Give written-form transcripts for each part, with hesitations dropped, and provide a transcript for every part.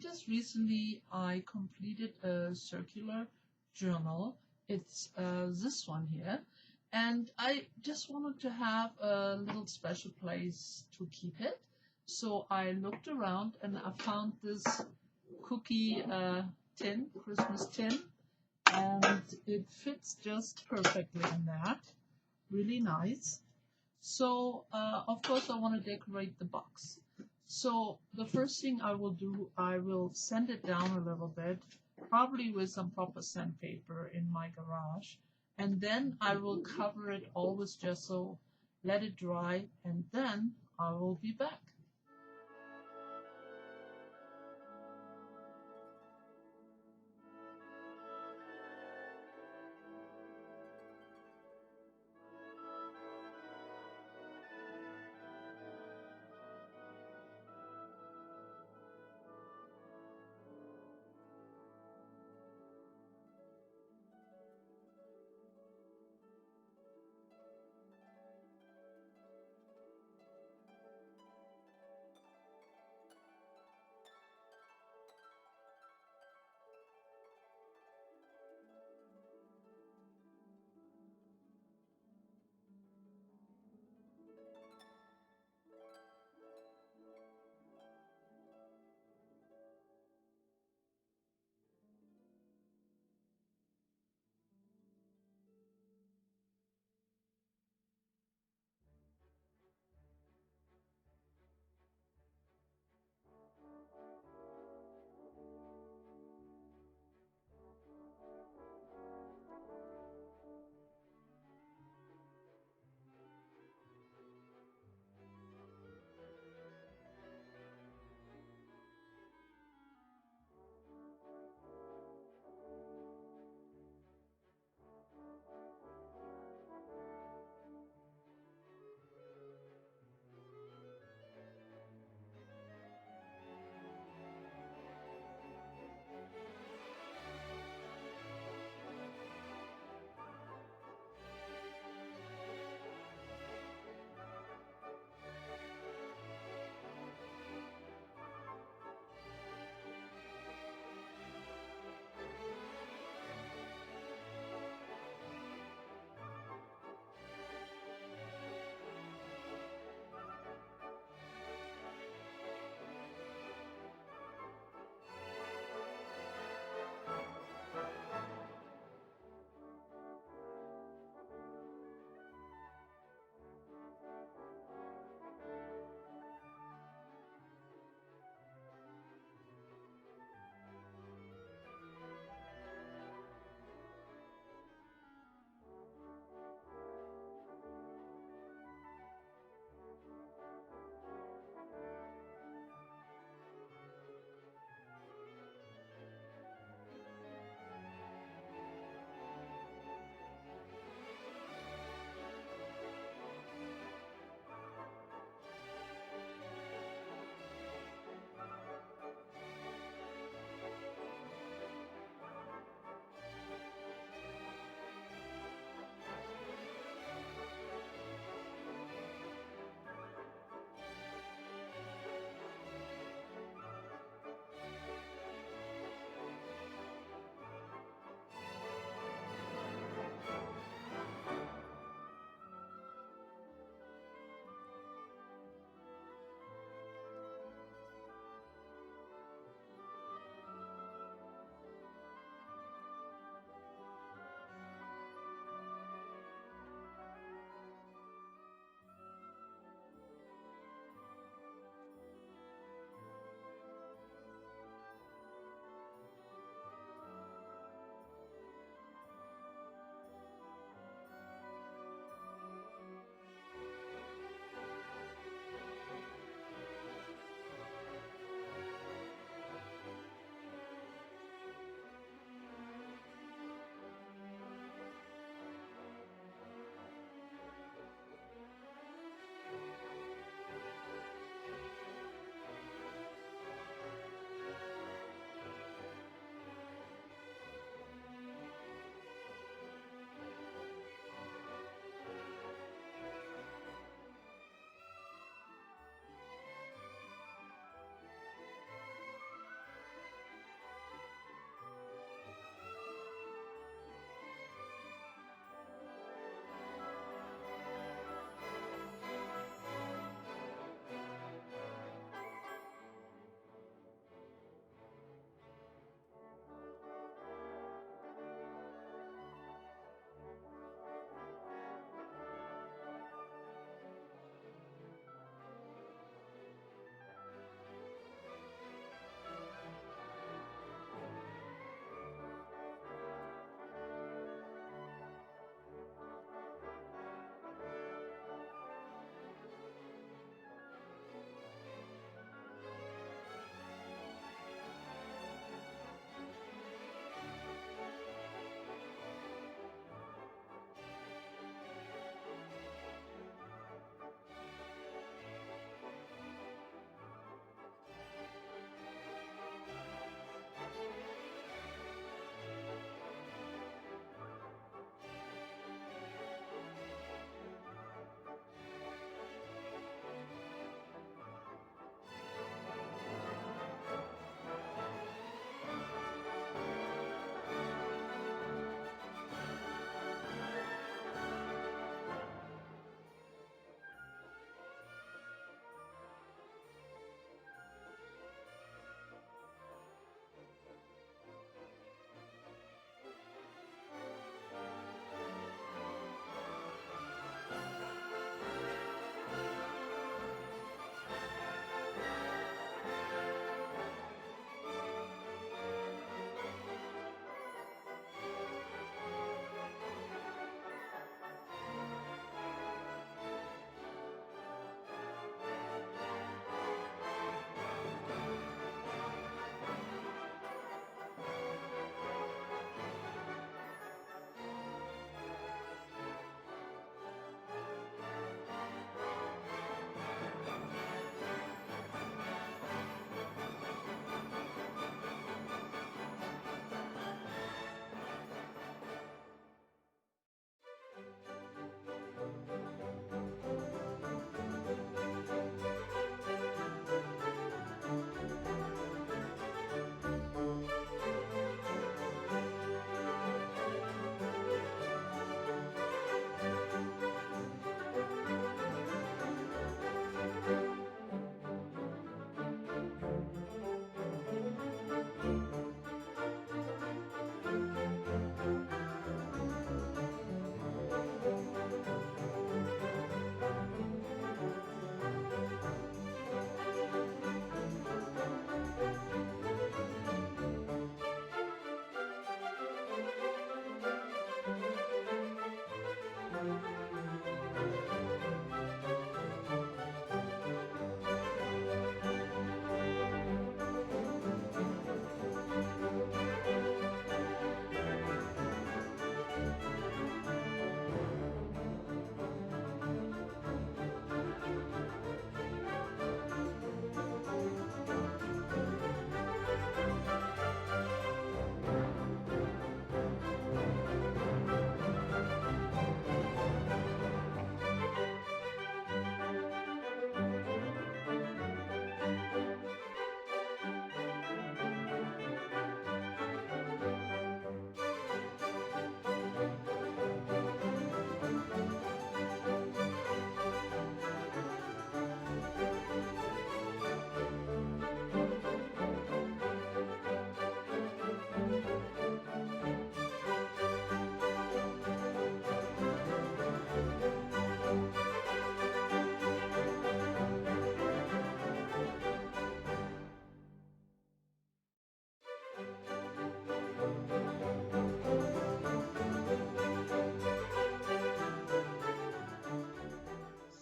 just recently I completed a circular journal. It's this one here, and I just wanted to have a little special place to keep it. So I looked around and I found this cookie tin, Christmas tin, and it fits just perfectly in that. Really nice. So of course I want to decorate the box. So the first thing I will do, I will sand it down a little bit, probably with some proper sandpaper in my garage, and then I will cover it all with gesso, let it dry, and then I will be back.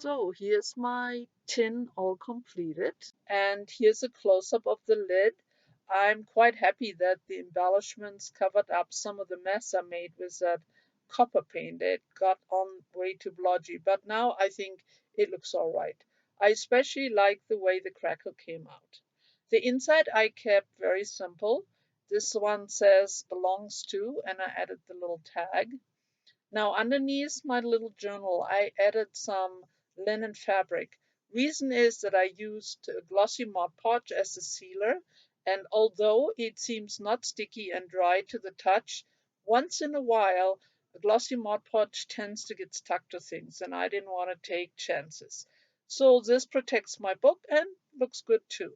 So here's my tin all completed, and here's a close-up of the lid. I'm quite happy that the embellishments covered up some of the mess I made with that copper paint. It got on way too blotchy, but now I think it looks all right. I especially like the way the crackle came out. The inside I kept very simple. This one says belongs to, and I added the little tag. Now underneath my little journal, I added some linen fabric. Reason is that I used glossy Mod Podge as a sealer, and although it seems not sticky and dry to the touch, once in a while a glossy Mod Podge tends to get stuck to things, and I didn't want to take chances. So this protects my book and looks good too.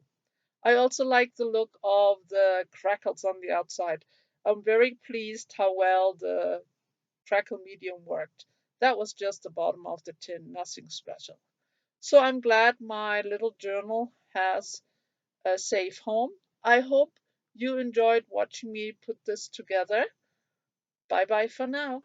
I also like the look of the crackles on the outside. I'm very pleased how well the crackle medium worked. That was just the bottom of the tin, nothing special. So I'm glad my little journal has a safe home. I hope you enjoyed watching me put this together. Bye bye for now.